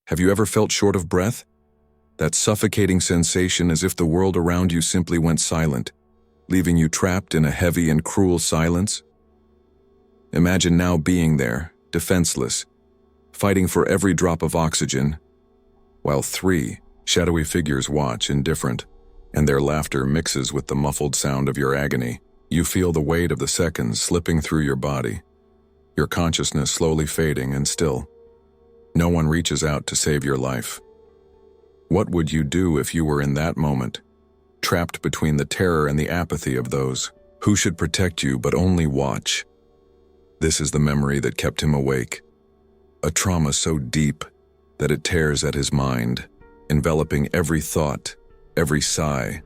Have you ever felt short of breath? That suffocating sensation as if the world around you simply went silent, leaving you trapped in a heavy and cruel silence? Imagine now being there, defenseless, fighting for every drop of oxygen, while three shadowy figures watch indifferent, and their laughter mixes with the muffled sound of your agony. You feel the weight of the seconds slipping through your body, your consciousness slowly fading, and still, no one reaches out to save your life. What would you do if you were in that moment, trapped between the terror and the apathy of those who should protect you but only watch? This is the memory that kept him awake, a trauma so deep that it tears at his mind, enveloping every thought, every sigh,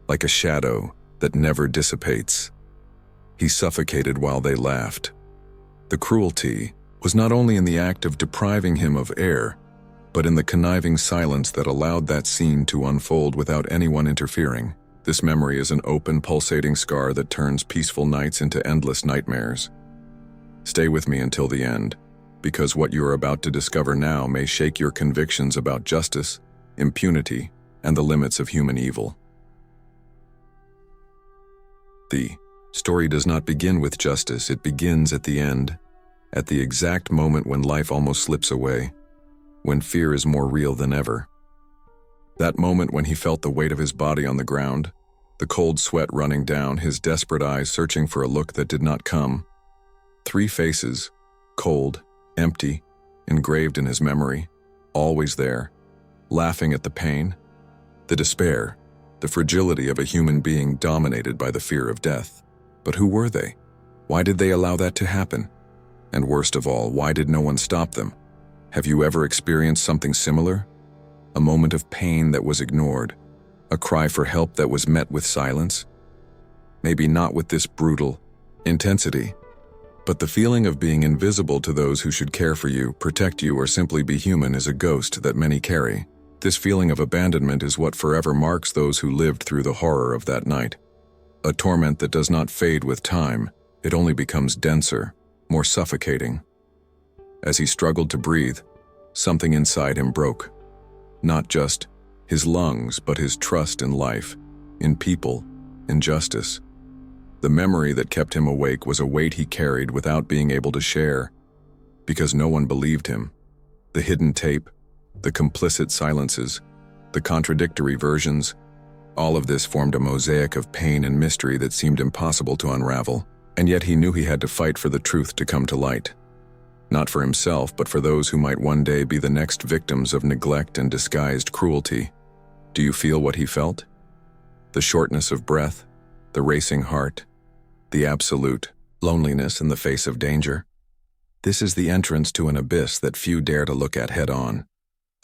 like a shadow that never dissipates. He suffocated while they laughed. The cruelty was not only in the act of depriving him of air, but in the conniving silence that allowed that scene to unfold without anyone interfering. This memory is an open, pulsating scar that turns peaceful nights into endless nightmares. Stay with me until the end, because what you are about to discover now may shake your convictions about justice, impunity, and the limits of human evil. The story does not begin with justice, it begins at the end, at the exact moment when life almost slips away, when fear is more real than ever. That moment when he felt the weight of his body on the ground, the cold sweat running down, his desperate eyes searching for a look that did not come. Three faces, cold, empty, engraved in his memory, always there, laughing at the pain, the despair, the fragility of a human being dominated by the fear of death. But who were they? Why did they allow that to happen? And worst of all, why did no one stop them? Have you ever experienced something similar? A moment of pain that was ignored, a cry for help that was met with silence? Maybe not with this brutal intensity, but the feeling of being invisible to those who should care for you, protect you, or simply be human is a ghost that many carry. This feeling of abandonment is what forever marks those who lived through the horror of that night. A torment that does not fade with time, it only becomes denser, more suffocating. As he struggled to breathe, something inside him broke. Not just his lungs, but his trust in life, in people, in justice. The memory that kept him awake was a weight he carried without being able to share, because no one believed him. The hidden tape, the complicit silences, the contradictory versions, all of this formed a mosaic of pain and mystery that seemed impossible to unravel, and yet he knew he had to fight for the truth to come to light. Not for himself, but for those who might one day be the next victims of neglect and disguised cruelty. Do you feel what he felt? The shortness of breath, the racing heart, the absolute loneliness in the face of danger. This is the entrance to an abyss that few dare to look at head-on.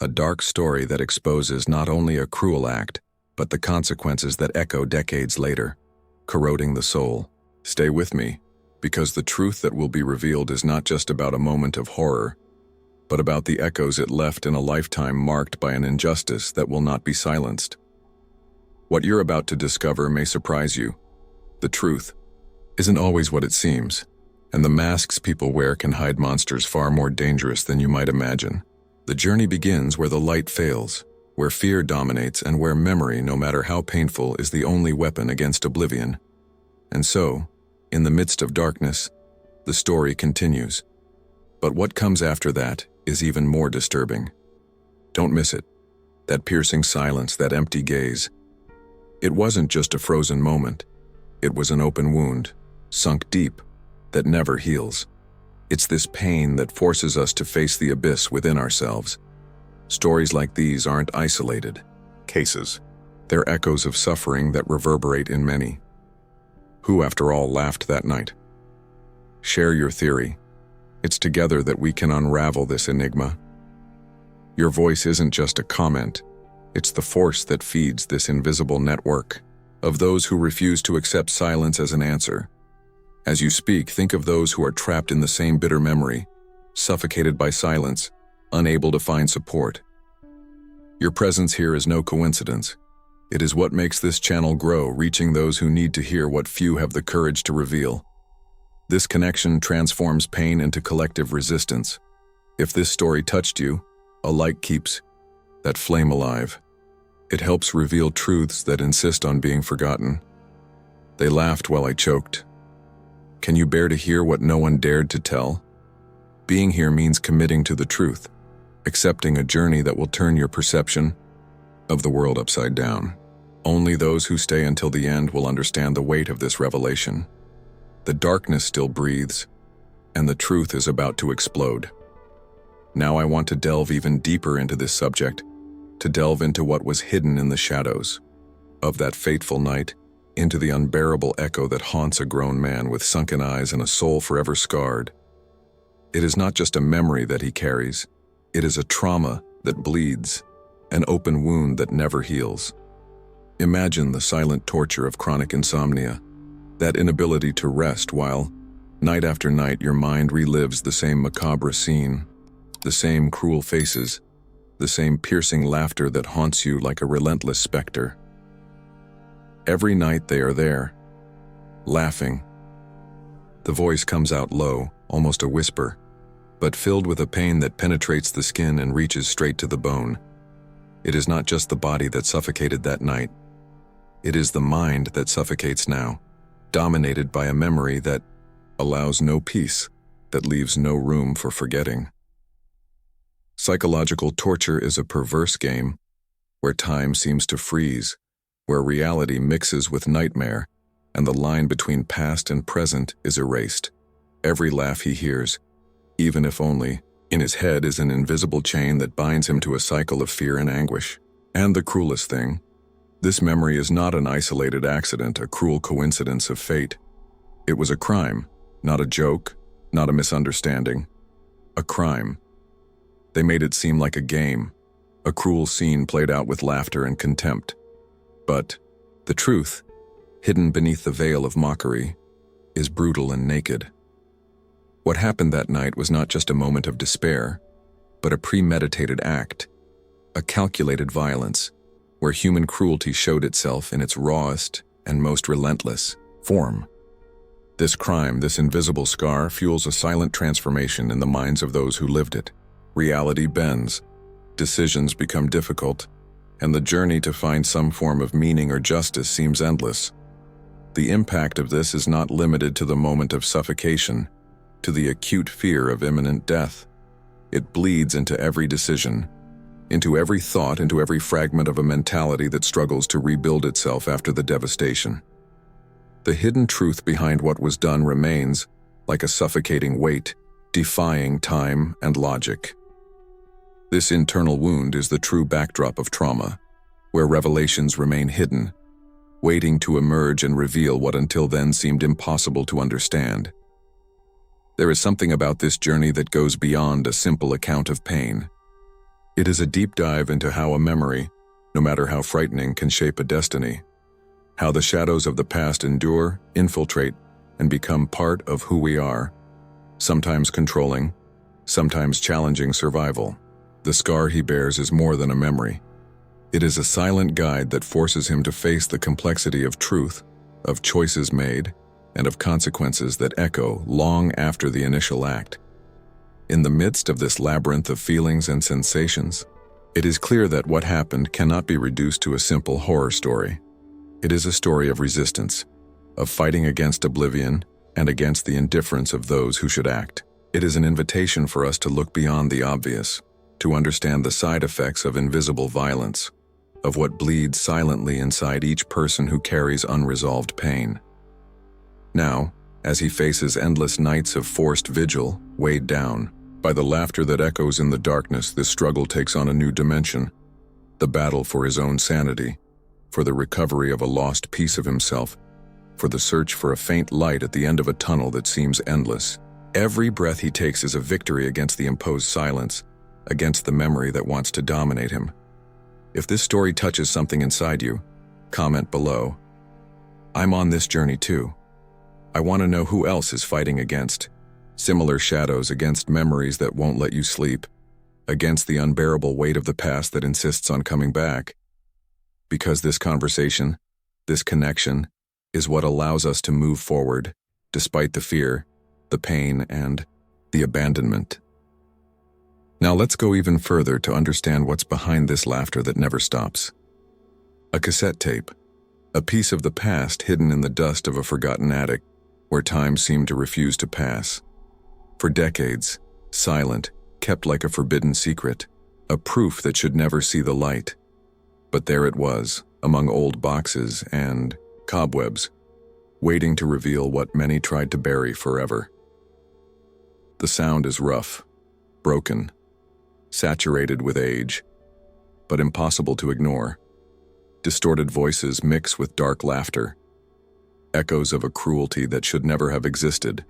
A dark story that exposes not only a cruel act, but the consequences that echo decades later, corroding the soul. Stay with me, because the truth that will be revealed is not just about a moment of horror, but about the echoes it left in a lifetime marked by an injustice that will not be silenced. What you're about to discover may surprise you. The truth isn't always what it seems, and the masks people wear can hide monsters far more dangerous than you might imagine. The journey begins where the light fails, where fear dominates, and where memory, no matter how painful, is the only weapon against oblivion. And so, in the midst of darkness, the story continues. But what comes after that is even more disturbing. Don't miss it. That piercing silence, that empty gaze. It wasn't just a frozen moment. It was an open wound, sunk deep, that never heals. It's this pain that forces us to face the abyss within ourselves. Stories like these aren't isolated cases. They're echoes of suffering that reverberate in many. Who, after all, laughed that night? Share your theory. It's together that we can unravel this enigma. Your voice isn't just a comment. It's the force that feeds this invisible network of those who refuse to accept silence as an answer. As you speak, think of those who are trapped in the same bitter memory, suffocated by silence, unable to find support. Your presence here is no coincidence. It is what makes this channel grow, reaching those who need to hear what few have the courage to reveal. This connection transforms pain into collective resistance. If this story touched you, A light keeps that flame alive. It helps reveal truths that insist on being forgotten. They laughed while I choked. Can you bear to hear what no one dared to tell? Being here means committing to the truth, accepting a journey that will turn your perception of the world upside down. Only those who stay until the end will understand the weight of this revelation. The darkness still breathes, and the truth is about to explode. Now I want to delve even deeper into this subject, to delve into what was hidden in the shadows of that fateful night, into the unbearable echo that haunts a grown man with sunken eyes and a soul forever scarred. It is not just a memory that he carries, it is a trauma that bleeds, an open wound that never heals. Imagine the silent torture of chronic insomnia, that inability to rest while, night after night, your mind relives the same macabre scene, the same cruel faces, the same piercing laughter that haunts you like a relentless specter. Every night they are there, laughing. The voice comes out low, almost a whisper, but filled with a pain that penetrates the skin and reaches straight to the bone. It is not just the body that suffocated that night. It is the mind that suffocates now, dominated by a memory that allows no peace, that leaves no room for forgetting. Psychological torture is a perverse game where time seems to freeze, where reality mixes with nightmare, and the line between past and present is erased. Every laugh he hears, even if only in his head, is an invisible chain that binds him to a cycle of fear and anguish. And the cruelest thing, this memory is not an isolated accident, a cruel coincidence of fate. It was a crime, not a joke, not a misunderstanding. A crime. They made it seem like a game, a cruel scene played out with laughter and contempt. But the truth, hidden beneath the veil of mockery, is brutal and naked. What happened that night was not just a moment of despair, but a premeditated act, a calculated violence, where human cruelty showed itself in its rawest and most relentless form. This crime, this invisible scar, fuels a silent transformation in the minds of those who lived it. Reality bends, decisions become difficult, and the journey to find some form of meaning or justice seems endless. The impact of this is not limited to the moment of suffocation, to the acute fear of imminent death. It bleeds into every decision, into every thought, into every fragment of a mentality that struggles to rebuild itself after the devastation. The hidden truth behind what was done remains, like a suffocating weight, defying time and logic. This internal wound is the true backdrop of trauma, where revelations remain hidden, waiting to emerge and reveal what until then seemed impossible to understand. There is something about this journey that goes beyond a simple account of pain. It is a deep dive into how a memory, no matter how frightening, can shape a destiny, how the shadows of the past endure, infiltrate, and become part of who we are, sometimes controlling, sometimes challenging survival. The scar he bears is more than a memory. It is a silent guide that forces him to face the complexity of truth, of choices made, and of consequences that echo long after the initial act. In the midst of this labyrinth of feelings and sensations, it is clear that what happened cannot be reduced to a simple horror story. It is a story of resistance, of fighting against oblivion and against the indifference of those who should act. It is an invitation for us to look beyond the obvious, to understand the side effects of invisible violence, of what bleeds silently inside each person who carries unresolved pain. Now, as he faces endless nights of forced vigil, weighed down by the laughter that echoes in the darkness, this struggle takes on a new dimension, the battle for his own sanity, for the recovery of a lost piece of himself, for the search for a faint light at the end of a tunnel that seems endless. Every breath he takes is a victory against the imposed silence, against the memory that wants to dominate him. If this story touches something inside you, comment below. I'm on this journey too. I want to know who else is fighting against similar shadows, against memories that won't let you sleep, against the unbearable weight of the past that insists on coming back. Because this conversation, this connection, is what allows us to move forward, despite the fear, the pain, and the abandonment. Now let's go even further to understand what's behind this laughter that never stops. A cassette tape, a piece of the past hidden in the dust of a forgotten attic where time seemed to refuse to pass. For decades, silent, kept like a forbidden secret, a proof that should never see the light. But there it was, among old boxes and cobwebs, waiting to reveal what many tried to bury forever. The sound is rough, broken, saturated with age, but impossible to ignore. Distorted voices mix with dark laughter, echoes of a cruelty that should never have existed.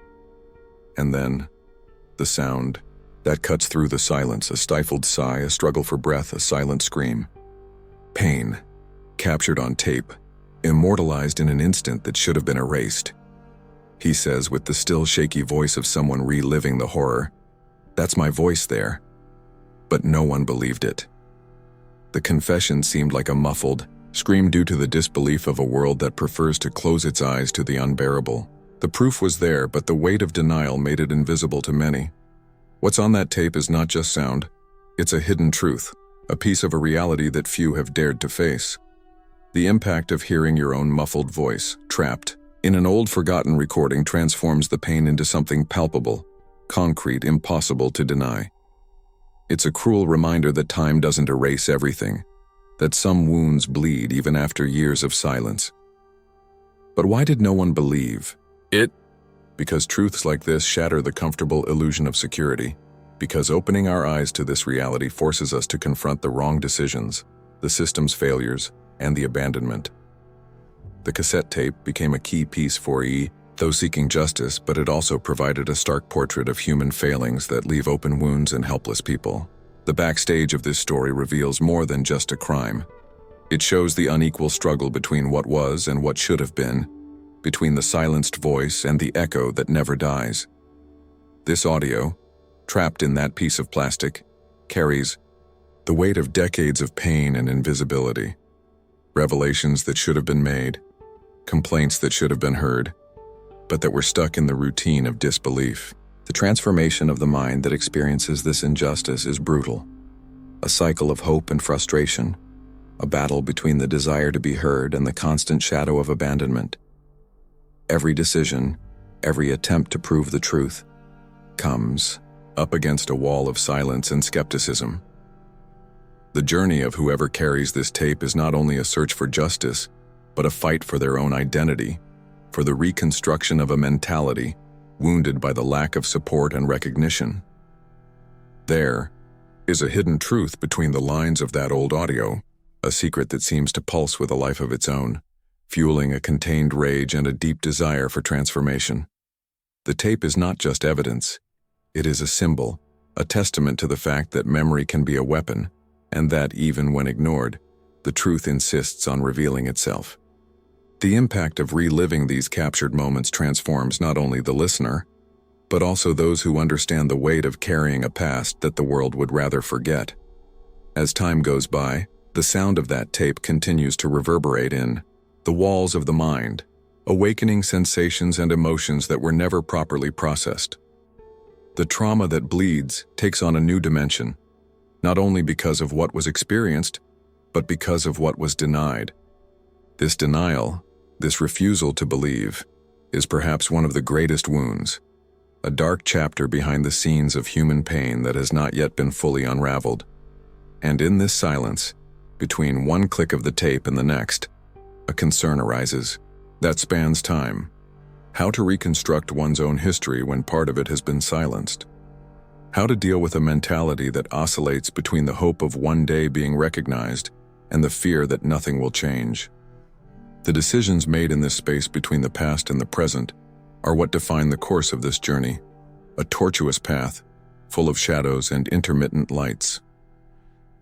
And then, the sound that cuts through the silence, a stifled sigh, a struggle for breath, a silent scream. Pain, captured on tape, immortalized in an instant that should have been erased. He says with the still shaky voice of someone reliving the horror, "That's my voice there." But no one believed it. The confession seemed like a muffled scream due to the disbelief of a world that prefers to close its eyes to the unbearable. The proof was there, but the weight of denial made it invisible to many. What's on that tape is not just sound, it's a hidden truth, a piece of a reality that few have dared to face. The impact of hearing your own muffled voice, trapped in an old forgotten recording, transforms the pain into something palpable, concrete, impossible to deny. It's a cruel reminder that time doesn't erase everything, that some wounds bleed even after years of silence. But why did no one believe it? Because truths like this shatter the comfortable illusion of security, because opening our eyes to this reality forces us to confront the wrong decisions, the system's failures, and the abandonment. The cassette tape became a key piece for though seeking justice, but it also provided a stark portrait of human failings that leave open wounds and helpless people. The backstage of this story reveals more than just a crime. It shows the unequal struggle between what was and what should have been, between the silenced voice and the echo that never dies. This audio, trapped in that piece of plastic, carries the weight of decades of pain and invisibility. Revelations that should have been made, complaints that should have been heard, but that were stuck in the routine of disbelief. The transformation of the mind that experiences this injustice is brutal. A cycle of hope and frustration, a battle between the desire to be heard and the constant shadow of abandonment. Every decision, every attempt to prove the truth, comes up against a wall of silence and skepticism. The journey of whoever carries this tape is not only a search for justice, but a fight for their own identity, for the reconstruction of a mentality wounded by the lack of support and recognition. There is a hidden truth between the lines of that old audio, a secret that seems to pulse with a life of its own, fueling a contained rage and a deep desire for transformation. The tape is not just evidence, it is a symbol, a testament to the fact that memory can be a weapon, and that even when ignored, the truth insists on revealing itself. The impact of reliving these captured moments transforms not only the listener, but also those who understand the weight of carrying a past that the world would rather forget. As time goes by, the sound of that tape continues to reverberate in the walls of the mind, awakening sensations and emotions that were never properly processed. The trauma that bleeds takes on a new dimension, not only because of what was experienced, but because of what was denied. This denial, this refusal to believe, is perhaps one of the greatest wounds, a dark chapter behind the scenes of human pain that has not yet been fully unraveled. And in this silence, between one click of the tape and the next, a concern arises that spans time. How to reconstruct one's own history when part of it has been silenced. How to deal with a mentality that oscillates between the hope of one day being recognized and the fear that nothing will change. The decisions made in this space between the past and the present are what define the course of this journey, a tortuous path, full of shadows and intermittent lights.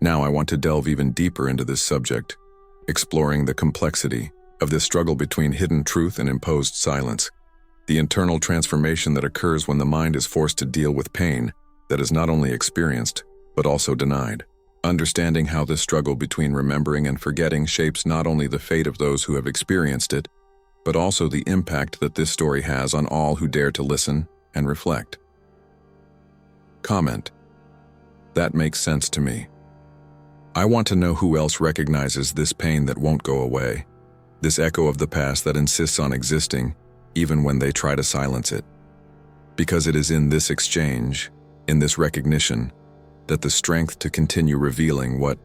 Now I want to delve even deeper into this subject, exploring the complexity of this struggle between hidden truth and imposed silence, the internal transformation that occurs when the mind is forced to deal with pain that is not only experienced, but also denied. Understanding how this struggle between remembering and forgetting shapes not only the fate of those who have experienced it, but also the impact that this story has on all who dare to listen and reflect. Comment. That makes sense to me. I want to know who else recognizes this pain that won't go away, this echo of the past that insists on existing, even when they try to silence it. Because it is in this exchange, in this recognition, that the strength to continue revealing what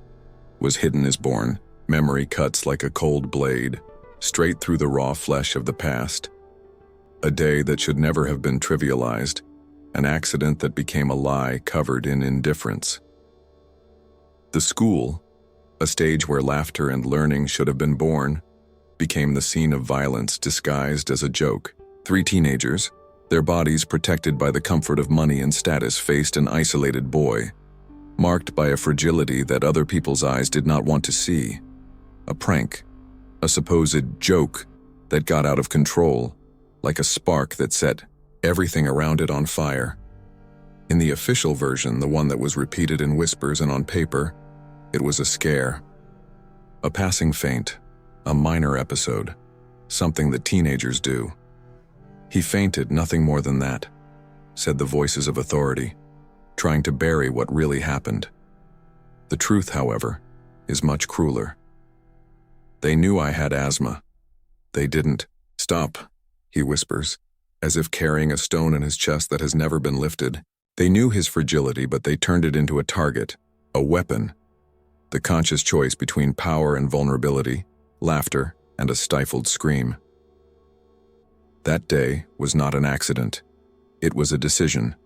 was hidden is born. Memory cuts like a cold blade, straight through the raw flesh of the past. A day that should never have been trivialized, an accident that became a lie covered in indifference. The school, a stage where laughter and learning should have been born, became the scene of violence disguised as a joke. 3 teenagers, their bodies protected by the comfort of money and status, faced an isolated boy, marked by a fragility that other people's eyes did not want to see. A prank, a supposed joke that got out of control, like a spark that set everything around it on fire. In the official version, the one that was repeated in whispers and on paper, it was a scare. A passing feint, a minor episode, something that teenagers do. He fainted, nothing more than that, said the voices of authority, trying to bury what really happened. The truth, however, is much crueler. They knew I had asthma. They didn't. Stop, he whispers, as if carrying a stone in his chest that has never been lifted. They knew his fragility, but they turned it into a target, a weapon. The conscious choice between power and vulnerability, laughter and a stifled scream. That day was not an accident. It was a decision,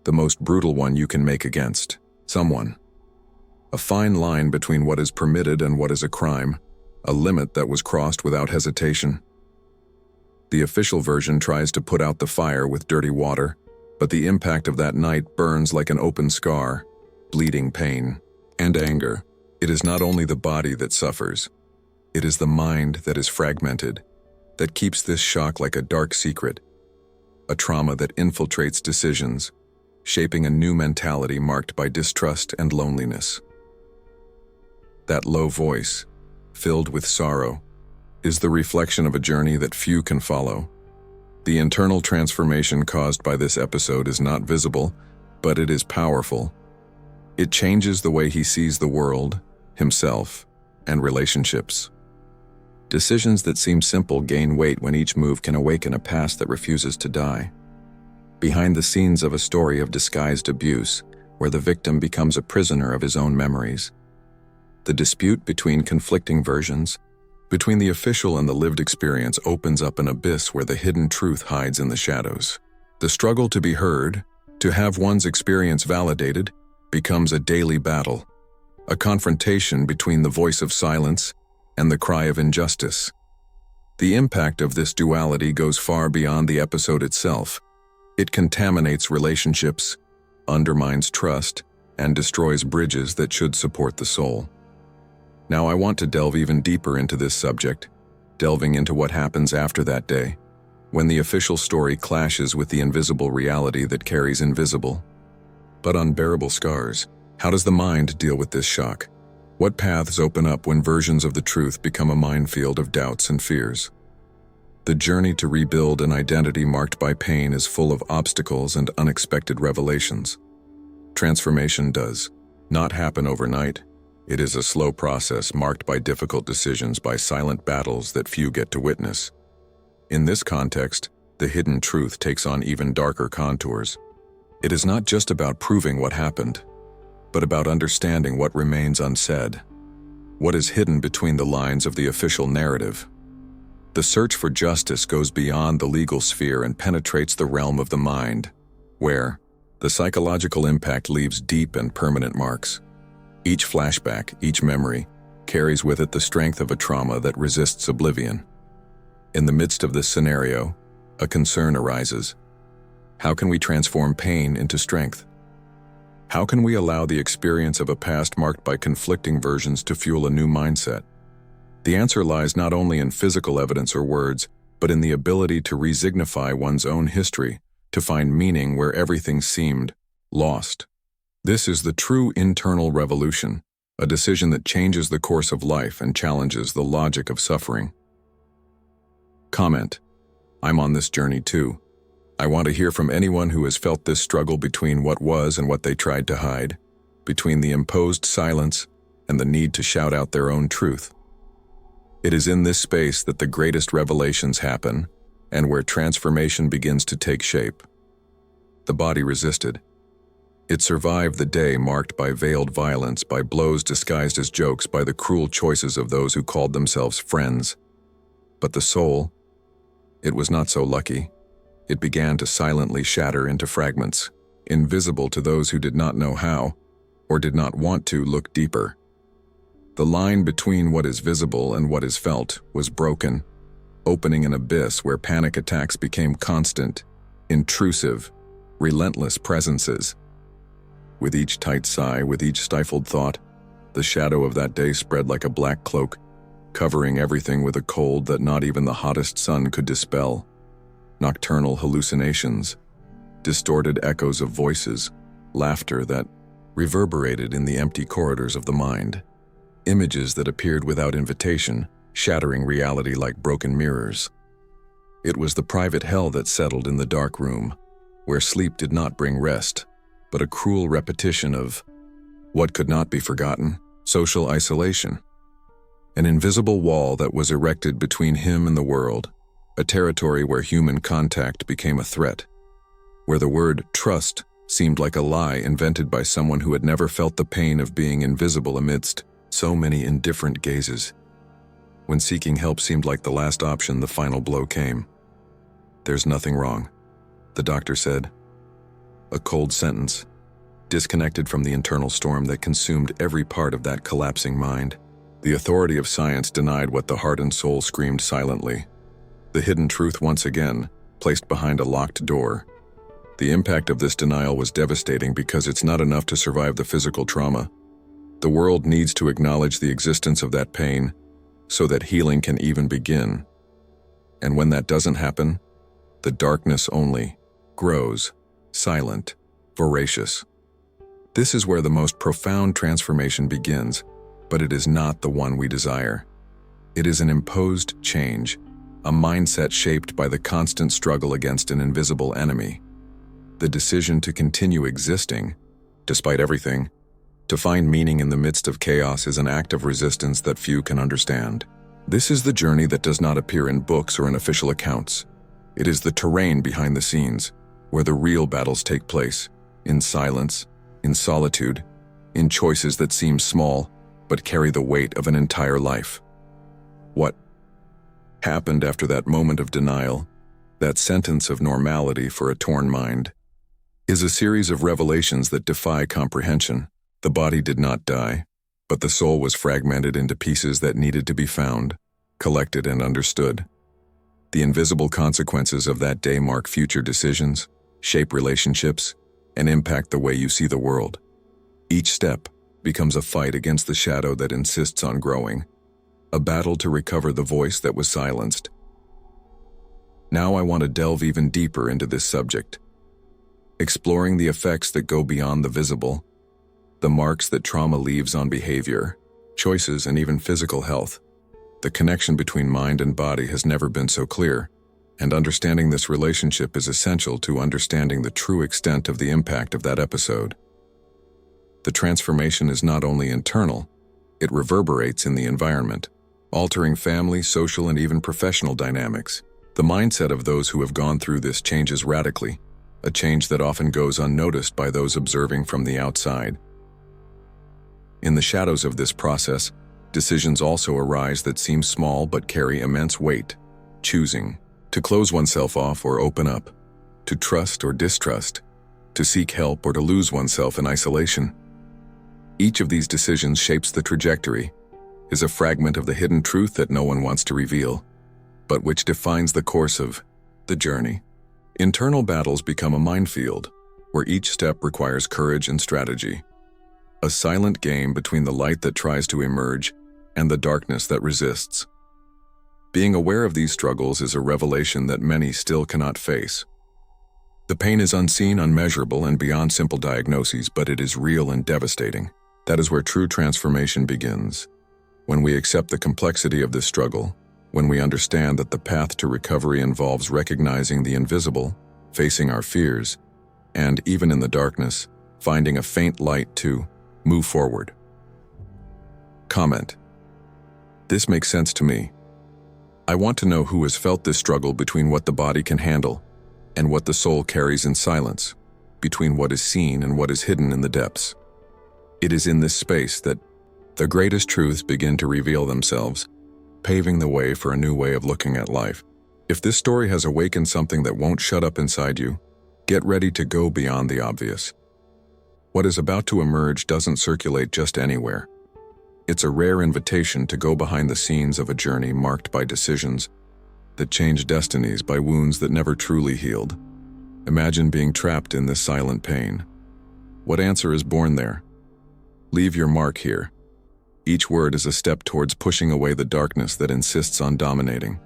the most brutal one you can make against someone. A fine line between what is permitted and what is a crime, a limit that was crossed without hesitation. The official version tries to put out the fire with dirty water, but the impact of that night burns like an open scar, bleeding pain and anger. It is not only the body that suffers, it is the mind that is fragmented, that keeps this shock like a dark secret, a trauma that infiltrates decisions, shaping a new mentality marked by distrust and loneliness. That low voice, filled with sorrow, is the reflection of a journey that few can follow. The internal transformation caused by this episode is not visible, but it is powerful. It changes the way he sees the world, himself, and relationships. Decisions that seem simple gain weight when each move can awaken a past that refuses to die. Behind the scenes of a story of disguised abuse, where the victim becomes a prisoner of his own memories. The dispute between conflicting versions, between the official and the lived experience, opens up an abyss where the hidden truth hides in the shadows. The struggle to be heard, to have one's experience validated, becomes a daily battle, a confrontation between the voice of silence and the cry of injustice. The impact of this duality goes far beyond the episode itself. It contaminates relationships, undermines trust, and destroys bridges that should support the soul. Now I want to delve even deeper into this subject, delving into what happens after that day, when the official story clashes with the invisible reality that carries invisible, but unbearable scars. How does the mind deal with this shock? What paths open up when versions of the truth become a minefield of doubts and fears? The journey to rebuild an identity marked by pain is full of obstacles and unexpected revelations. Transformation does not happen overnight. It is a slow process marked by difficult decisions, by silent battles that few get to witness. In this context, the hidden truth takes on even darker contours. It is not just about proving what happened, but about understanding what remains unsaid, what is hidden between the lines of the official narrative. The search for justice goes beyond the legal sphere and penetrates the realm of the mind, where the psychological impact leaves deep and permanent marks. Each flashback, each memory, carries with it the strength of a trauma that resists oblivion. In the midst of this scenario, a concern arises. How can we transform pain into strength? How can we allow the experience of a past marked by conflicting versions to fuel a new mindset? The answer lies not only in physical evidence or words, but in the ability to resignify one's own history, to find meaning where everything seemed lost. This is the true internal revolution, a decision that changes the course of life and challenges the logic of suffering. Comment: I'm on this journey too. I want to hear from anyone who has felt this struggle between what was and what they tried to hide. between the imposed silence and the need to shout out their own truth. It is in this space that the greatest revelations happen and where transformation begins to take shape. The body resisted. It survived the day marked by veiled violence, by blows disguised as jokes, by the cruel choices of those who called themselves friends. But the soul, it was not so lucky. It began to silently shatter into fragments, invisible to those who did not know how, or did not want to look deeper. The line between what is visible and what is felt was broken, opening an abyss where panic attacks became constant, intrusive, relentless presences. With each tight sigh, with each stifled thought, the shadow of that day spread like a black cloak, covering everything with a cold that not even the hottest sun could dispel. Nocturnal hallucinations, distorted echoes of voices, laughter that reverberated in the empty corridors of the mind, images that appeared without invitation, shattering reality like broken mirrors. It was the private hell that settled in the dark room, where sleep did not bring rest, but a cruel repetition of what could not be forgotten: social isolation. An invisible wall that was erected between him and the world, a territory where human contact became a threat, where the word trust seemed like a lie invented by someone who had never felt the pain of being invisible amidst so many indifferent gazes. When seeking help seemed like the last option, the final blow came. "There's nothing wrong," the doctor said. A cold sentence, disconnected from the internal storm that consumed every part of that collapsing mind. The authority of science denied what the heart and soul screamed silently. The hidden truth once again, placed behind a locked door. The impact of this denial was devastating because it's not enough to survive the physical trauma. The world needs to acknowledge the existence of that pain so that healing can even begin. And when that doesn't happen, the darkness only grows, silent, voracious. This is where the most profound transformation begins, but it is not the one we desire. It is an imposed change, a mindset shaped by the constant struggle against an invisible enemy. The decision to continue existing, despite everything, to find meaning in the midst of chaos, is an act of resistance that few can understand. This is the journey that does not appear in books or in official accounts. It is the terrain behind the scenes, where the real battles take place, in silence, in solitude, in choices that seem small but carry the weight of an entire life. What happened after that moment of denial, that sentence of normality for a torn mind, is a series of revelations that defy comprehension. The body did not die, but the soul was fragmented into pieces that needed to be found, collected, and understood. The invisible consequences of that day mark future decisions, shape relationships, and impact the way you see the world. Each step becomes a fight against the shadow that insists on growing, a battle to recover the voice that was silenced. Now I want to delve even deeper into this subject, exploring the effects that go beyond the visible, the marks that trauma leaves on behavior, choices, and even physical health. The connection between mind and body has never been so clear, and understanding this relationship is essential to understanding the true extent of the impact of that episode. The transformation is not only internal, it reverberates in the environment, altering family, social, and even professional dynamics. The mindset of those who have gone through this changes radically, a change that often goes unnoticed by those observing from the outside. In the shadows of this process, decisions also arise that seem small but carry immense weight. Choosing to close oneself off or open up, to trust or distrust, to seek help or to lose oneself in isolation. Each of these decisions shapes the trajectory, is a fragment of the hidden truth that no one wants to reveal, but which defines the course of the journey. Internal battles become a minefield, where each step requires courage and strategy. A silent game between the light that tries to emerge and the darkness that resists. Being aware of these struggles is a revelation that many still cannot face. The pain is unseen, unmeasurable, and beyond simple diagnoses, but it is real and devastating. That is where true transformation begins. When we accept the complexity of this struggle, when we understand that the path to recovery involves recognizing the invisible, facing our fears, and even in the darkness, finding a faint light to Move forward. Comment. This makes sense to me. I want to know who has felt this struggle between what the body can handle and what the soul carries in silence, between what is seen and what is hidden in the depths. It is in this space that the greatest truths begin to reveal themselves, paving the way for a new way of looking at life. If this story has awakened something that won't shut up inside you, get ready to go beyond the obvious. What is about to emerge doesn't circulate just anywhere. It's a rare invitation to go behind the scenes of a journey marked by decisions that change destinies, by wounds that never truly healed. Imagine being trapped in this silent pain. What answer is born there? Leave your mark here. Each word is a step towards pushing away the darkness that insists on dominating.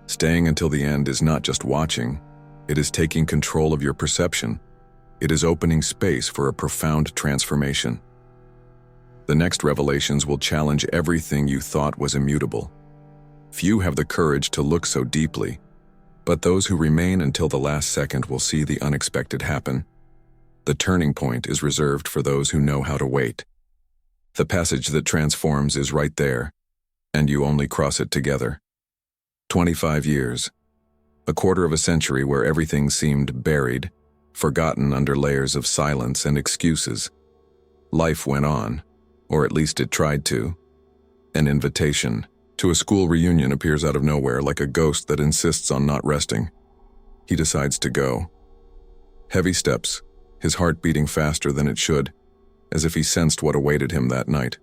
Staying until the end is not just watching, it is taking control of your perception. It is opening space for a profound transformation. The next revelations will challenge everything you thought was immutable. Few have the courage to look so deeply, but those who remain until the last second will see the unexpected happen. The turning point is reserved for those who know how to wait. The passage that transforms is right there, and you only cross it together. 25 years, a quarter of a century where everything seemed buried, forgotten under layers of silence and excuses. Life went on, or at least it tried to. An invitation to a school reunion appears out of nowhere like a ghost that insists on not resting. He decides to go. Heavy steps, his heart beating faster than it should, as if he sensed what awaited him that night.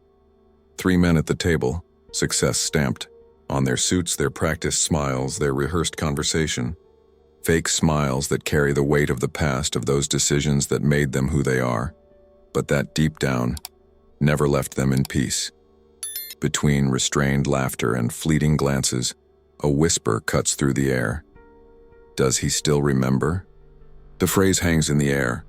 3 men at the table, success stamped. On their suits, their practiced smiles, their rehearsed conversation. Fake smiles that carry the weight of the past, of those decisions that made them who they are, but that deep down never left them in peace. Between restrained laughter and fleeting glances, a whisper cuts through the air. Does he still remember? The phrase hangs in the air,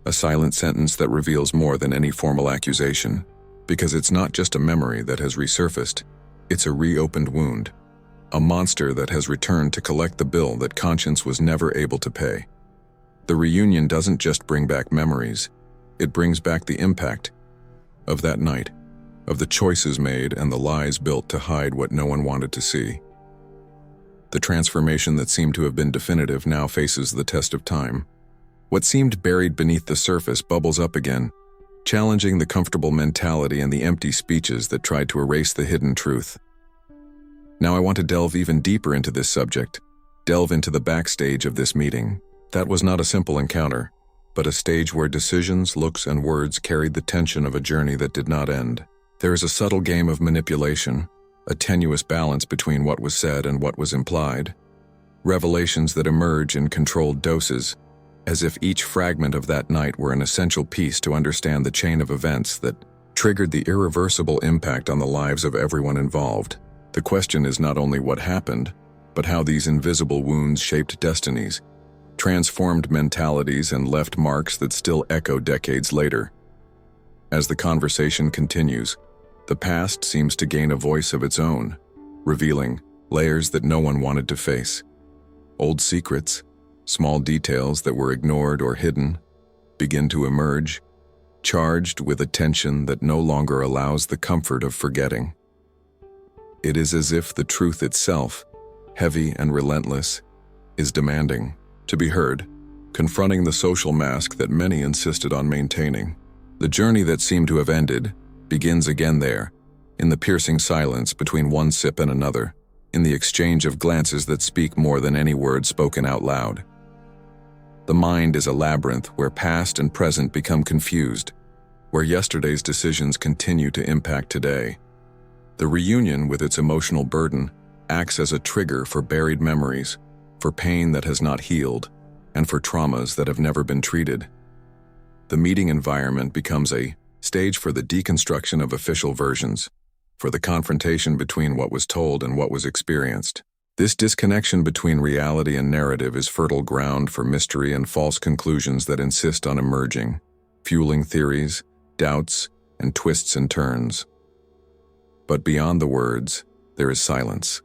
a silent sentence that reveals more than any formal accusation, because it's not just a memory that has resurfaced, it's a reopened wound, a monster that has returned to collect the bill that conscience was never able to pay. The reunion doesn't just bring back memories, it brings back the impact of that night, of the choices made and the lies built to hide what no one wanted to see. The transformation that seemed to have been definitive now faces the test of time. What seemed buried beneath the surface bubbles up again, challenging the comfortable mentality and the empty speeches that tried to erase the hidden truth. Now I want to delve even deeper into this subject, delve into the backstage of this meeting. That was not a simple encounter, but a stage where decisions, looks, and words carried the tension of a journey that did not end. There is a subtle game of manipulation, a tenuous balance between what was said and what was implied. Revelations that emerge in controlled doses, as if each fragment of that night were an essential piece to understand the chain of events that triggered the irreversible impact on the lives of everyone involved. The question is not only what happened, but how these invisible wounds shaped destinies, transformed mentalities, and left marks that still echo decades later. As the conversation continues, the past seems to gain a voice of its own, revealing layers that no one wanted to face. Old secrets, small details that were ignored or hidden, begin to emerge, charged with a tension that no longer allows the comfort of forgetting. It is as if the truth itself, heavy and relentless, is demanding to be heard, confronting the social mask that many insisted on maintaining. The journey that seemed to have ended begins again there, in the piercing silence between one sip and another, in the exchange of glances that speak more than any word spoken out loud. The mind is a labyrinth where past and present become confused, where yesterday's decisions continue to impact today. The reunion, with its emotional burden, acts as a trigger for buried memories, for pain that has not healed, and for traumas that have never been treated. The meeting environment becomes a stage for the deconstruction of official versions, for the confrontation between what was told and what was experienced. This disconnection between reality and narrative is fertile ground for mystery and false conclusions that insist on emerging, fueling theories, doubts, and twists and turns. But beyond the words, there is silence.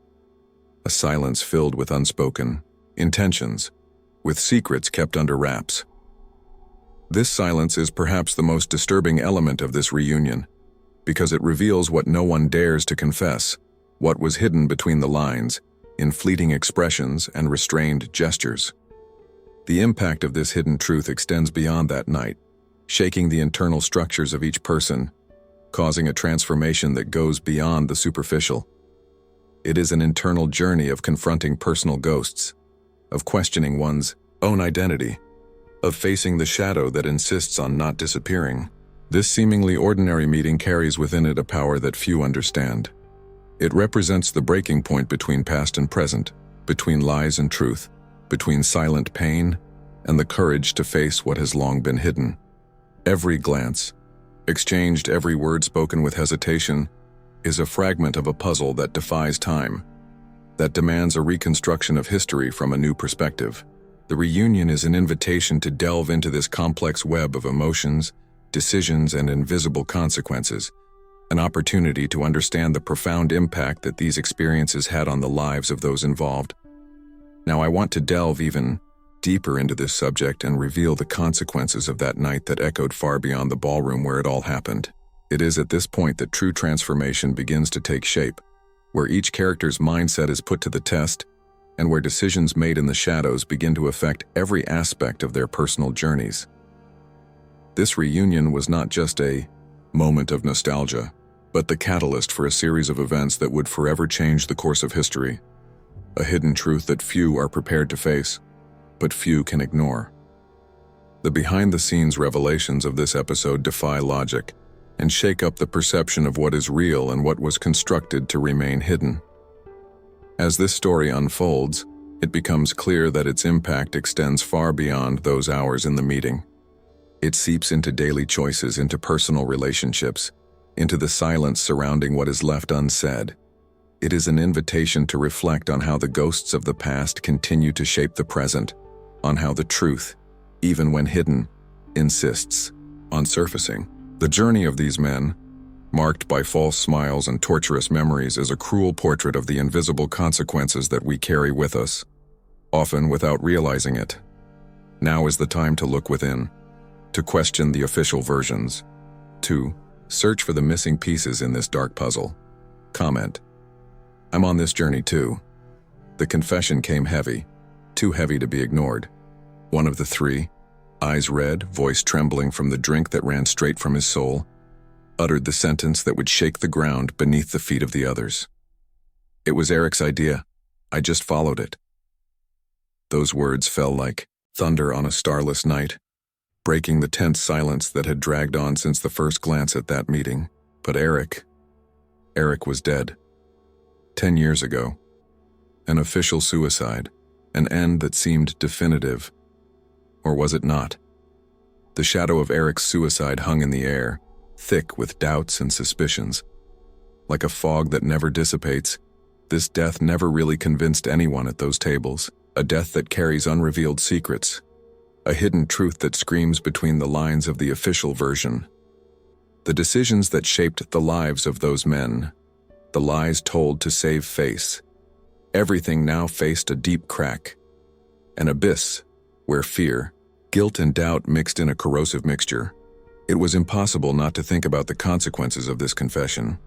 A silence filled with unspoken intentions, with secrets kept under wraps. This silence is perhaps the most disturbing element of this reunion, because it reveals what no one dares to confess, what was hidden between the lines, in fleeting expressions and restrained gestures. The impact of this hidden truth extends beyond that night, shaking the internal structures of each person, causing a transformation that goes beyond the superficial. It is an internal journey of confronting personal ghosts, of questioning one's own identity, of facing the shadow that insists on not disappearing. This seemingly ordinary meeting carries within it a power that few understand. It represents the breaking point between past and present, between lies and truth, between silent pain and the courage to face what has long been hidden. Every glance, exchanged, every word spoken with hesitation, is a fragment of a puzzle that defies time, that demands a reconstruction of history from a new perspective. The reunion is an invitation to delve into this complex web of emotions, decisions, and invisible consequences, an opportunity to understand the profound impact that these experiences had on the lives of those involved. Now, I want to delve even deeper into this subject and reveal the consequences of that night that echoed far beyond the ballroom where it all happened. It is at this point that true transformation begins to take shape, where each character's mindset is put to the test, and where decisions made in the shadows begin to affect every aspect of their personal journeys. This reunion was not just a moment of nostalgia, but the catalyst for a series of events that would forever change the course of history. A hidden truth that few are prepared to face, but few can ignore. The behind-the-scenes revelations of this episode defy logic and shake up the perception of what is real and what was constructed to remain hidden. As this story unfolds, it becomes clear that its impact extends far beyond those hours in the meeting. It seeps into daily choices, into personal relationships, into the silence surrounding what is left unsaid. It is an invitation to reflect on how the ghosts of the past continue to shape the present, on how the truth, even when hidden, insists on surfacing. The journey of these men, marked by false smiles and torturous memories, is a cruel portrait of the invisible consequences that we carry with us, often without realizing it. Now is the time to look within, to question the official versions, to search for the missing pieces in this dark puzzle. Comment: I'm on this journey too. The confession came heavy, too heavy to be ignored. One of the three, eyes red, voice trembling from the drink that ran straight from his soul, uttered the sentence that would shake the ground beneath the feet of the others. It was Eric's idea. I just followed it. Those words fell like thunder on a starless night, breaking the tense silence that had dragged on since the first glance at that meeting. But Eric was dead. 10 years ago. An official suicide, an end that seemed definitive. Or was it not? The shadow of Eric's suicide hung in the air, thick with doubts and suspicions. Like a fog that never dissipates, this death never really convinced anyone at those tables. A death that carries unrevealed secrets, a hidden truth that screams between the lines of the official version. The decisions that shaped the lives of those men, the lies told to save face, everything now faced a deep crack, an abyss where fear, guilt, and doubt mixed in a corrosive mixture. It was impossible not to think about the consequences of this confession.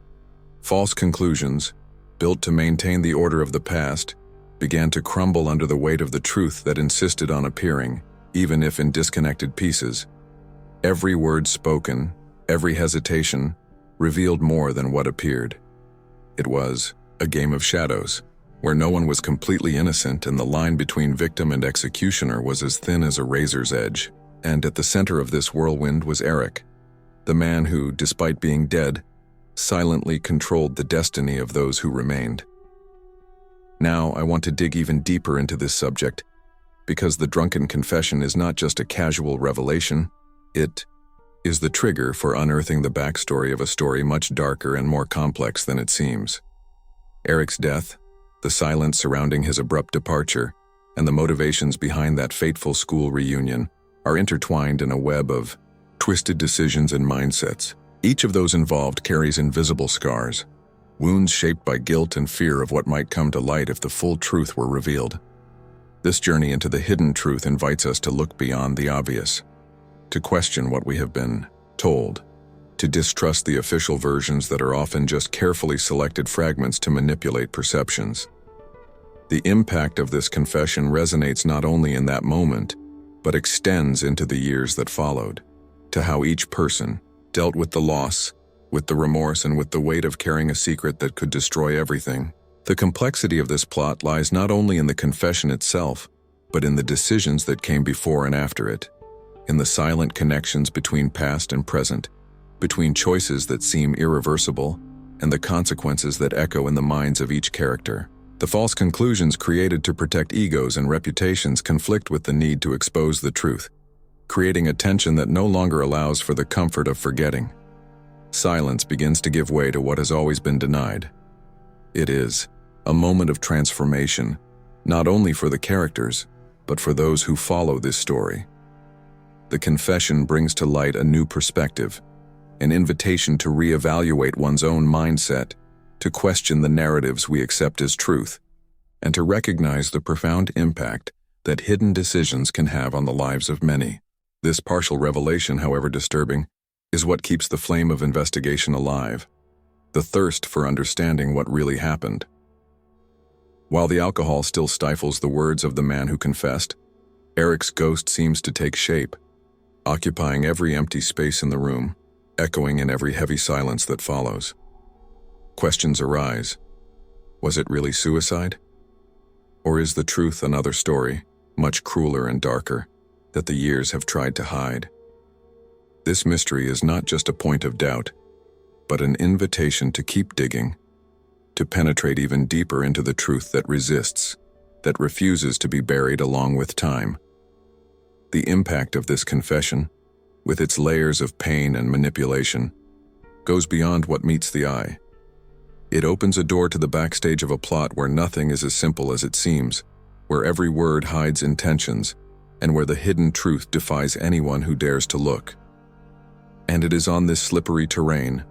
False conclusions, built to maintain the order of the past, began to crumble under the weight of the truth that insisted on appearing, even if in disconnected pieces. Every word spoken, every hesitation, revealed more than what appeared. It was a game of shadows, where no one was completely innocent and the line between victim and executioner was as thin as a razor's edge. And at the center of this whirlwind was Eric, the man who, despite being dead, silently controlled the destiny of those who remained. Now, I want to dig even deeper into this subject, because the drunken confession is not just a casual revelation, it is the trigger for unearthing the backstory of a story much darker and more complex than it seems. Eric's death, the silence surrounding his abrupt departure, and the motivations behind that fateful school reunion are intertwined in a web of twisted decisions and mindsets. Each of those involved carries invisible scars, wounds shaped by guilt and fear of what might come to light if the full truth were revealed. This journey into the hidden truth invites us to look beyond the obvious, to question what we have been told, to distrust the official versions that are often just carefully selected fragments to manipulate perceptions. The impact of this confession resonates not only in that moment, but extends into the years that followed, to how each person dealt with the loss, with the remorse, and with the weight of carrying a secret that could destroy everything. The complexity of this plot lies not only in the confession itself, but in the decisions that came before and after it, in the silent connections between past and present, between choices that seem irreversible and the consequences that echo in the minds of each character. The false conclusions created to protect egos and reputations conflict with the need to expose the truth, creating a tension that no longer allows for the comfort of forgetting. Silence begins to give way to what has always been denied. It is a moment of transformation, not only for the characters, but for those who follow this story. The confession brings to light a new perspective, an invitation to reevaluate one's own mindset, to question the narratives we accept as truth, and to recognize the profound impact that hidden decisions can have on the lives of many. This partial revelation, however disturbing, is what keeps the flame of investigation alive, the thirst for understanding what really happened. While the alcohol still stifles the words of the man who confessed, Eric's ghost seems to take shape, occupying every empty space in the room, echoing in every heavy silence that follows. Questions arise. Was it really suicide? Or is the truth another story, much crueler and darker, that the years have tried to hide? This mystery is not just a point of doubt, but an invitation to keep digging, to penetrate even deeper into the truth that resists, that refuses to be buried along with time. The impact of this confession, with its layers of pain and manipulation, goes beyond what meets the eye. It opens a door to the backstage of a plot where nothing is as simple as it seems, where every word hides intentions, and where the hidden truth defies anyone who dares to look. And it is on this slippery terrain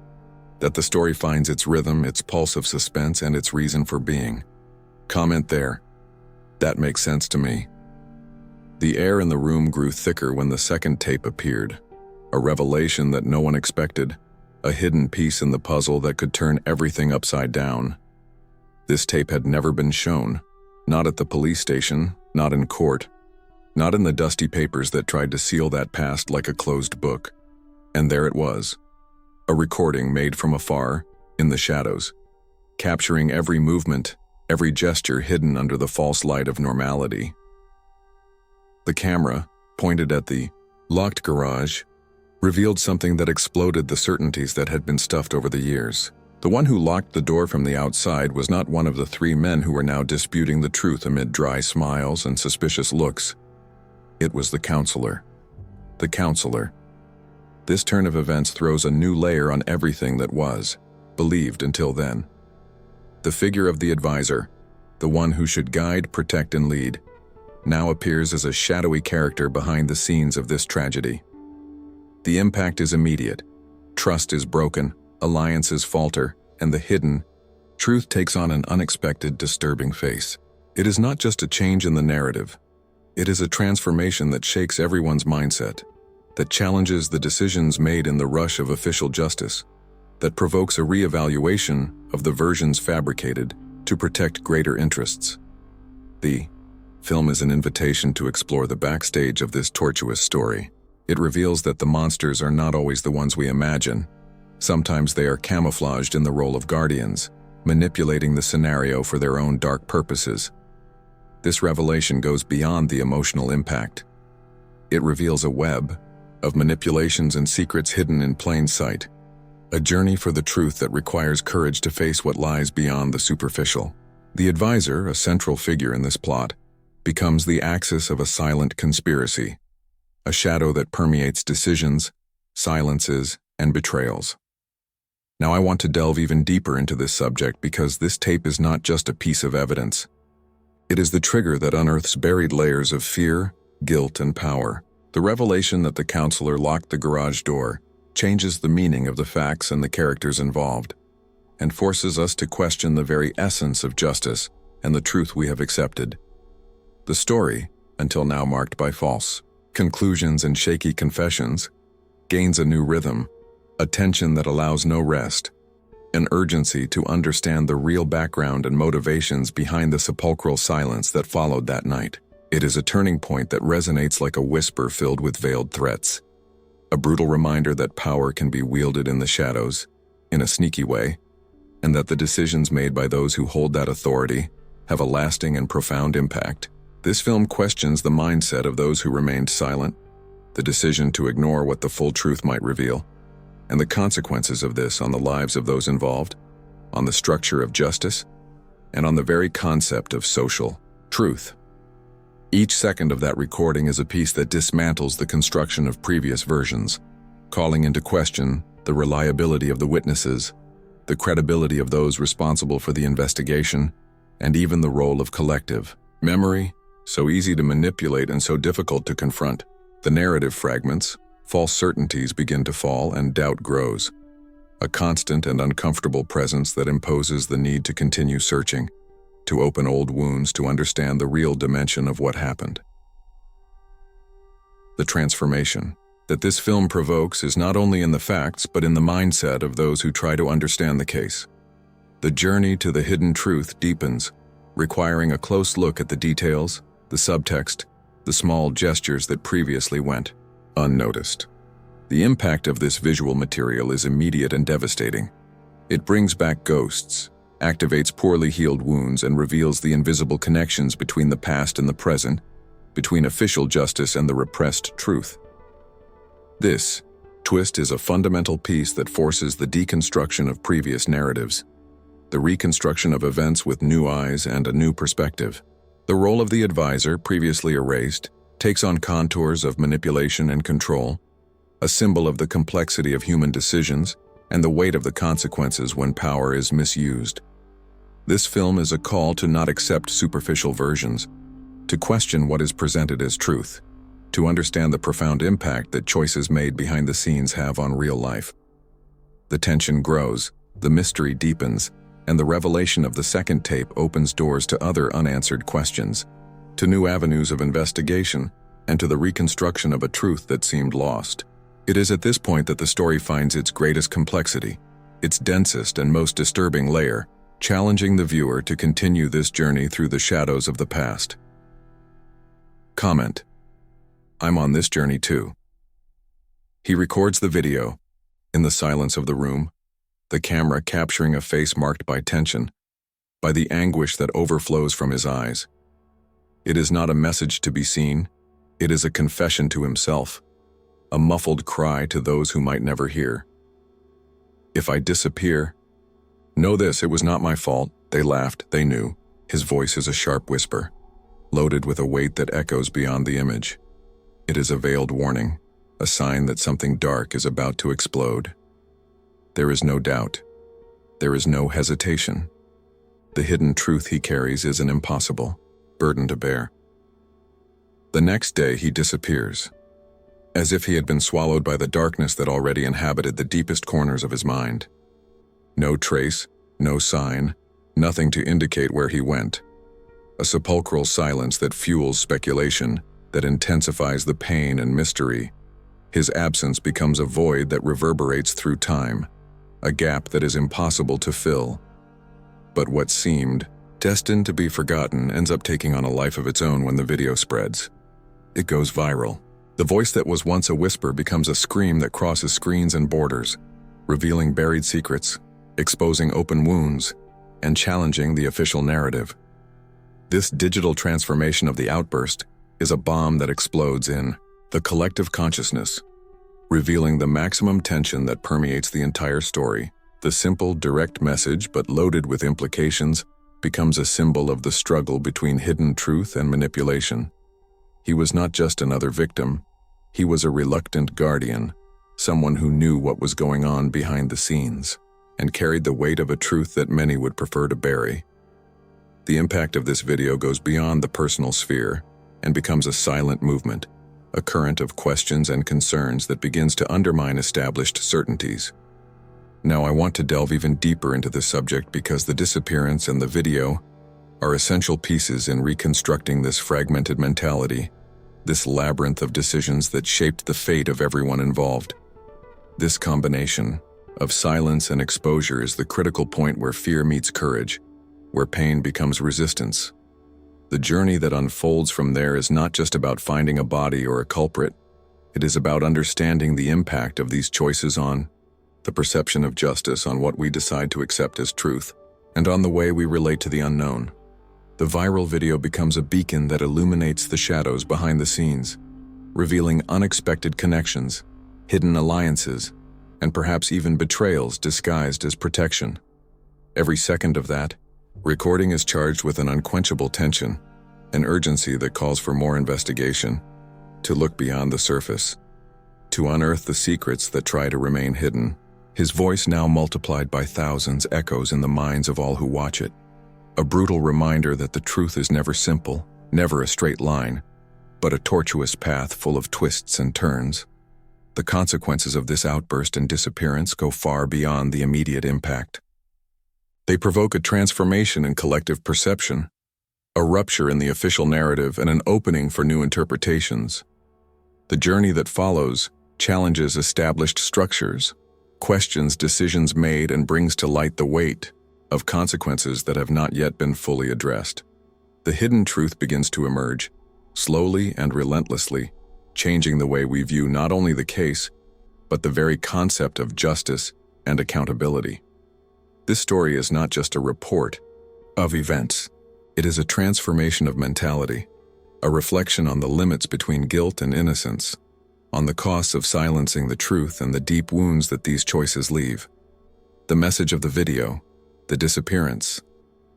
that the story finds its rhythm, its pulse of suspense, and its reason for being. Comment there. That makes sense to me. The air in the room grew thicker when the second tape appeared, a revelation that no one expected, a hidden piece in the puzzle that could turn everything upside down. This tape had never been shown, not at the police station, not in court, not in the dusty papers that tried to seal that past like a closed book. And there it was, a recording made from afar, in the shadows, capturing every movement, every gesture hidden under the false light of normality. The camera, pointed at the locked garage, revealed something that exploded the certainties that had been stuffed over the years. The one who locked the door from the outside was not one of the three men who were now disputing the truth amid dry smiles and suspicious looks. It was the counselor. The counselor. This turn of events throws a new layer on everything that was believed until then. The figure of the advisor, the one who should guide, protect, and lead, now appears as a shadowy character behind the scenes of this tragedy. The impact is immediate. Trust is broken, alliances falter, and the hidden truth takes on an unexpected, disturbing face. It is not just a change in the narrative. It is a transformation that shakes everyone's mindset, that challenges the decisions made in the rush of official justice, that provokes a reevaluation of the versions fabricated to protect greater interests. The film is an invitation to explore the backstage of this tortuous story. It reveals that the monsters are not always the ones we imagine. Sometimes they are camouflaged in the role of guardians, manipulating the scenario for their own dark purposes. This revelation goes beyond the emotional impact. It reveals a web of manipulations and secrets hidden in plain sight, a journey for the truth that requires courage to face what lies beyond the superficial. The advisor, a central figure in this plot, becomes the axis of a silent conspiracy, a shadow that permeates decisions, silences, and betrayals. Now I want to delve even deeper into this subject because this tape is not just a piece of evidence. It is the trigger that unearths buried layers of fear, guilt, and power. The revelation that the counselor locked the garage door changes the meaning of the facts and the characters involved, and forces us to question the very essence of justice and the truth we have accepted. The story, until now marked by false conclusions and shaky confessions, gains a new rhythm, a tension that allows no rest, an urgency to understand the real background and motivations behind the sepulchral silence that followed that night. It is a turning point that resonates like a whisper filled with veiled threats, a brutal reminder that power can be wielded in the shadows, in a sneaky way, and that the decisions made by those who hold that authority have a lasting and profound impact. This film questions the mindset of those who remained silent, the decision to ignore what the full truth might reveal, and the consequences of this on the lives of those involved, on the structure of justice, and on the very concept of social truth. Each second of that recording is a piece that dismantles the construction of previous versions, calling into question the reliability of the witnesses, the credibility of those responsible for the investigation, and even the role of collective memory, so easy to manipulate and so difficult to confront. The narrative fragments, false certainties begin to fall and doubt grows, a constant and uncomfortable presence that imposes the need to continue searching, to open old wounds to understand the real dimension of what happened. The transformation that this film provokes is not only in the facts but in the mindset of those who try to understand the case. The journey to the hidden truth deepens, requiring a close look at the details, the subtext, the small gestures that previously went unnoticed. The impact of this visual material is immediate and devastating. It brings back ghosts, activates poorly healed wounds, and reveals the invisible connections between the past and the present, between official justice and the repressed truth. This twist is a fundamental piece that forces the deconstruction of previous narratives, the reconstruction of events with new eyes and a new perspective. The role of the advisor, previously erased, takes on contours of manipulation and control, a symbol of the complexity of human decisions and the weight of the consequences when power is misused. This film is a call to not accept superficial versions, to question what is presented as truth, to understand the profound impact that choices made behind the scenes have on real life. The tension grows, the mystery deepens, and the revelation of the second tape opens doors to other unanswered questions, to new avenues of investigation, and to the reconstruction of a truth that seemed lost. It is at this point that the story finds its greatest complexity, its densest and most disturbing layer, challenging the viewer to continue this journey through the shadows of the past. Comment: I'm on this journey too. He records the video, in the silence of the room, the camera capturing a face marked by tension, by the anguish that overflows from his eyes. It is not a message to be seen, it is a confession to himself, a muffled cry to those who might never hear. If I disappear, know this, it was not my fault. They laughed, they knew. His voice is a sharp whisper, loaded with a weight that echoes beyond the image. It is a veiled warning, a sign that something dark is about to explode. There is no doubt. There is no hesitation. The hidden truth he carries is an impossible burden to bear. The next day he disappears, as if he had been swallowed by the darkness that already inhabited the deepest corners of his mind. No trace, no sign, nothing to indicate where he went. A sepulchral silence that fuels speculation, that intensifies the pain and mystery. His absence becomes a void that reverberates through time, a gap that is impossible to fill. But what seemed destined to be forgotten ends up taking on a life of its own when the video spreads. It goes viral. The voice that was once a whisper becomes a scream that crosses screens and borders, revealing buried secrets, exposing open wounds, and challenging the official narrative. This digital transformation of the outburst is a bomb that explodes in the collective consciousness, revealing the maximum tension that permeates the entire story. The simple, direct message, but loaded with implications, becomes a symbol of the struggle between hidden truth and manipulation. He was not just another victim, he was a reluctant guardian, someone who knew what was going on behind the scenes, and carried the weight of a truth that many would prefer to bury. The impact of this video goes beyond the personal sphere and becomes a silent movement, a current of questions and concerns that begins to undermine established certainties. Now I want to delve even deeper into this subject because the disappearance and the video are essential pieces in reconstructing this fragmented mentality, this labyrinth of decisions that shaped the fate of everyone involved. This combination of silence and exposure is the critical point where fear meets courage, where pain becomes resistance. The journey that unfolds from there is not just about finding a body or a culprit. It is about understanding the impact of these choices on the perception of justice, on what we decide to accept as truth, and on the way we relate to the unknown. The viral video becomes a beacon that illuminates the shadows behind the scenes, revealing unexpected connections, hidden alliances, and perhaps even betrayals disguised as protection. Every second of that recording is charged with an unquenchable tension, an urgency that calls for more investigation, to look beyond the surface, to unearth the secrets that try to remain hidden. His voice, now multiplied by thousands, echoes in the minds of all who watch it. A brutal reminder that the truth is never simple, never a straight line, but a tortuous path full of twists and turns. The consequences of this outburst and disappearance go far beyond the immediate impact. They provoke a transformation in collective perception, a rupture in the official narrative, and an opening for new interpretations. The journey that follows challenges established structures, questions decisions made, and brings to light the weight of consequences that have not yet been fully addressed. The hidden truth begins to emerge, slowly and relentlessly, changing the way we view not only the case, but the very concept of justice and accountability. This story is not just a report of events. It is a transformation of mentality, a reflection on the limits between guilt and innocence, on the costs of silencing the truth and the deep wounds that these choices leave. The message of the video, the disappearance,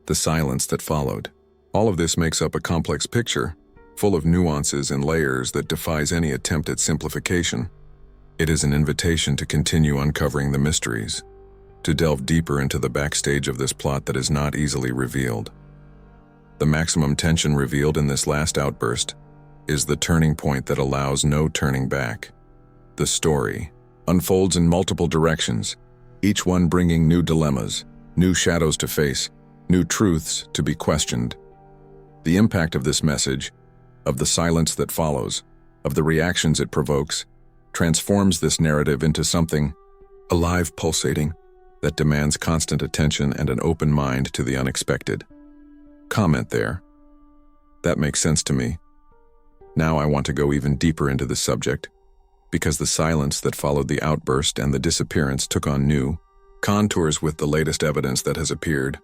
the silence that followed, all of this makes up a complex picture, full of nuances and layers that defies any attempt at simplification. It is an invitation to continue uncovering the mysteries, to delve deeper into the backstage of this plot that is not easily revealed. The maximum tension revealed in this last outburst is the turning point that allows no turning back. The story unfolds in multiple directions, each one bringing new dilemmas, new shadows to face, new truths to be questioned. The impact of this message, of the silence that follows, of the reactions it provokes, transforms this narrative into something alive, pulsating, that demands constant attention and an open mind to the unexpected. Comment there. That makes sense to me. Now I want to go even deeper into the subject, because the silence that followed the outburst and the disappearance took on new contours with the latest evidence that has appeared.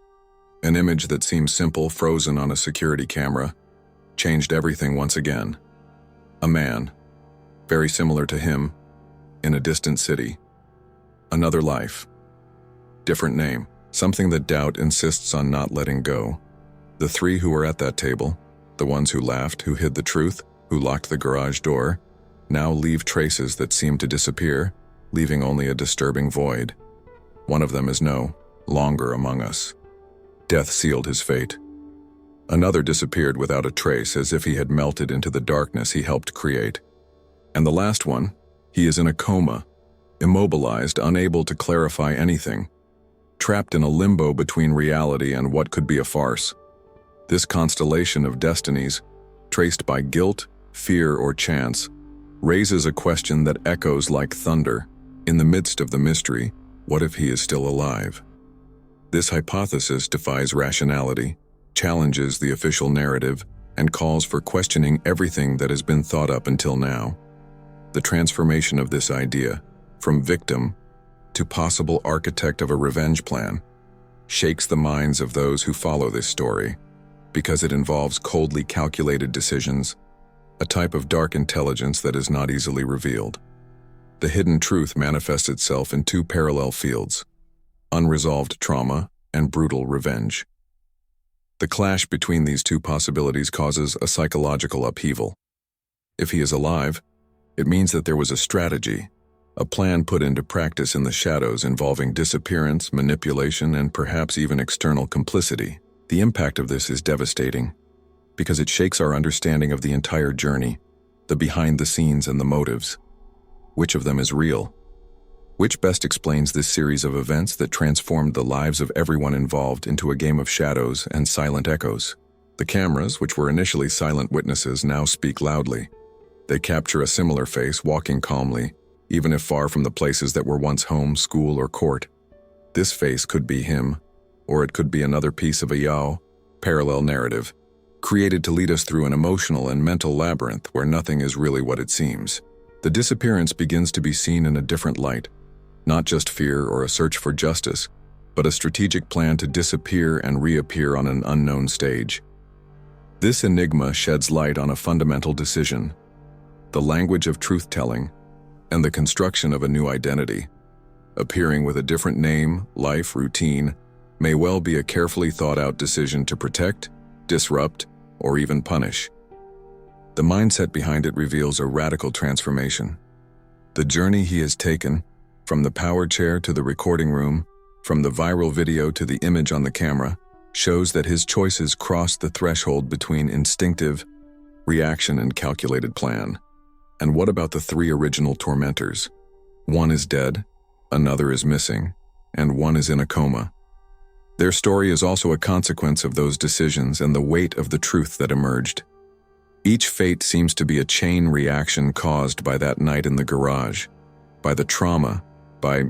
An image that seems simple, frozen on a security camera, changed everything once again. A man, very similar to him, in a distant city. Another life. Different name, something that doubt insists on not letting go. The three who were at that table, the ones who laughed, who hid the truth, who locked the garage door, now leave traces that seem to disappear, leaving only a disturbing void. One of them is no longer among us. Death sealed his fate. Another disappeared without a trace, as if he had melted into the darkness he helped create. And the last one, he is in a coma, immobilized, unable to clarify anything, trapped in a limbo between reality and what could be a farce. This constellation of destinies, traced by guilt, fear, or chance, raises a question that echoes like thunder. In the midst of the mystery, what if he is still alive? This hypothesis defies rationality, challenges the official narrative, and calls for questioning everything that has been thought up until now. The transformation of this idea, from victim to possible architect of a revenge plan, shakes the minds of those who follow this story, because it involves coldly calculated decisions, a type of dark intelligence that is not easily revealed. The hidden truth manifests itself in two parallel fields: unresolved trauma and brutal revenge. The clash between these two possibilities causes a psychological upheaval. If he is alive, it means that there was a strategy, a plan put into practice in the shadows involving disappearance, manipulation, and perhaps even external complicity. The impact of this is devastating, because it shakes our understanding of the entire journey, the behind the scenes and the motives. Which of them is real? Which best explains this series of events that transformed the lives of everyone involved into a game of shadows and silent echoes? The cameras, which were initially silent witnesses, now speak loudly. They capture a similar face walking calmly, even if far from the places that were once home, school, or court. This face could be him, or it could be another piece of a Yao, parallel narrative, created to lead us through an emotional and mental labyrinth where nothing is really what it seems. The disappearance begins to be seen in a different light, not just fear or a search for justice, but a strategic plan to disappear and reappear on an unknown stage. This enigma sheds light on a fundamental decision: the language of truth-telling and the construction of a new identity. Appearing with a different name, life, routine, may well be a carefully thought-out decision to protect, disrupt, or even punish. The mindset behind it reveals a radical transformation. The journey he has taken, from the power chair to the recording room, from the viral video to the image on the camera, shows that his choices cross the threshold between instinctive reaction and calculated plan. And what about the three original tormentors? One is dead, another is missing, and one is in a coma. Their story is also a consequence of those decisions and the weight of the truth that emerged. Each fate seems to be a chain reaction caused by that night in the garage, by the trauma, by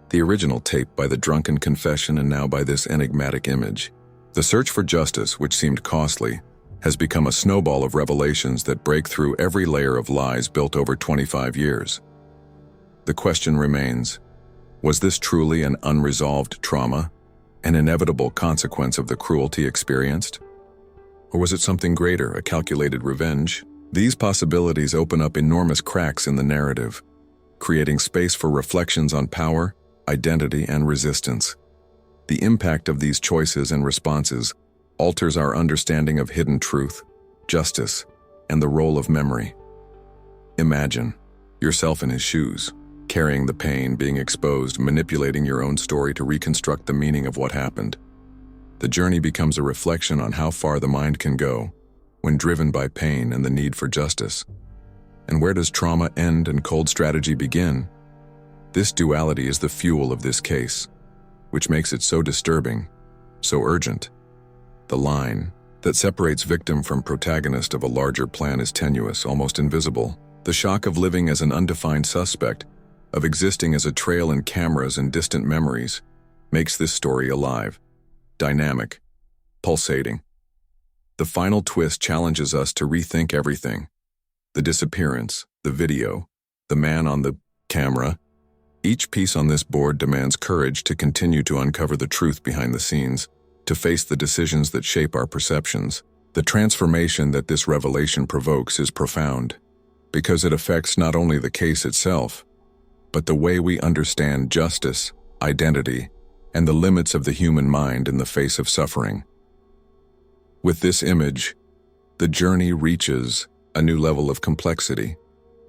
the original tape, by the drunken confession, and now by this enigmatic image. The search for justice, which seemed costly, has become a snowball of revelations that break through every layer of lies built over 25 years. The question remains, was this truly an unresolved trauma, an inevitable consequence of the cruelty experienced? Or was it something greater, a calculated revenge? These possibilities open up enormous cracks in the narrative, creating space for reflections on power, identity, and resistance. The impact of these choices and responses alters our understanding of hidden truth, justice, and the role of memory. Imagine yourself in his shoes, carrying the pain, being exposed, manipulating your own story to reconstruct the meaning of what happened. The journey becomes a reflection on how far the mind can go when driven by pain and the need for justice. And where does trauma end and cold strategy begin? This duality is the fuel of this case, which makes it so disturbing, so urgent. The line that separates victim from protagonist of a larger plan is tenuous, almost invisible. The shock of living as an undefined suspect, of existing as a trail in cameras and distant memories, makes this story alive, dynamic, pulsating. The final twist challenges us to rethink everything. The disappearance, the video, the man on the camera. Each piece on this board demands courage to continue to uncover the truth behind the scenes, to face the decisions that shape our perceptions. The transformation that this revelation provokes is profound, because it affects not only the case itself, but the way we understand justice, identity, and the limits of the human mind in the face of suffering. With this image, the journey reaches a new level of complexity.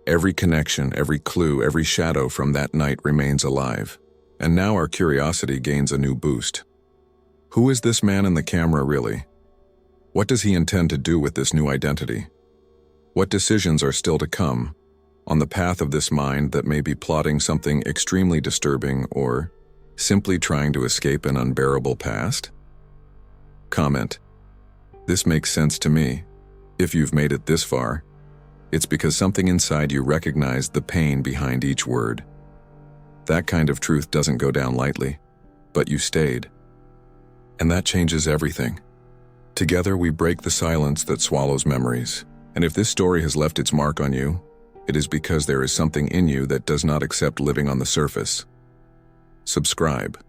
Every connection, every clue, every shadow from that night remains alive. And now our curiosity gains a new boost. Who is this man in the camera really? What does he intend to do with this new identity? What decisions are still to come on the path of this mind that may be plotting something extremely disturbing or simply trying to escape an unbearable past? Comment. This makes sense to me. If you've made it this far, it's because something inside you recognized the pain behind each word. That kind of truth doesn't go down lightly, but you stayed. And that changes everything. Together we break the silence that swallows memories. And if this story has left its mark on you, it is because there is something in you that does not accept living on the surface. Subscribe.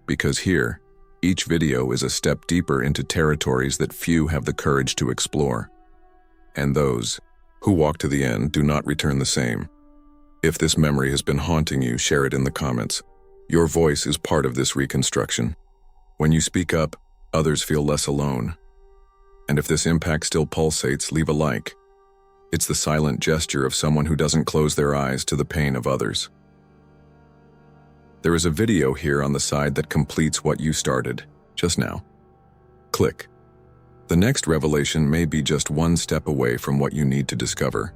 Because here, each video is a step deeper into territories that few have the courage to explore. And those who walk to the end do not return the same. If this memory has been haunting you, share it in the comments. Your voice is part of this reconstruction. When you speak up, others feel less alone. And if this impact still pulsates, leave a like. It's the silent gesture of someone who doesn't close their eyes to the pain of others. There is a video here on the side that completes what you started just now. Click. The next revelation may be just one step away from what you need to discover.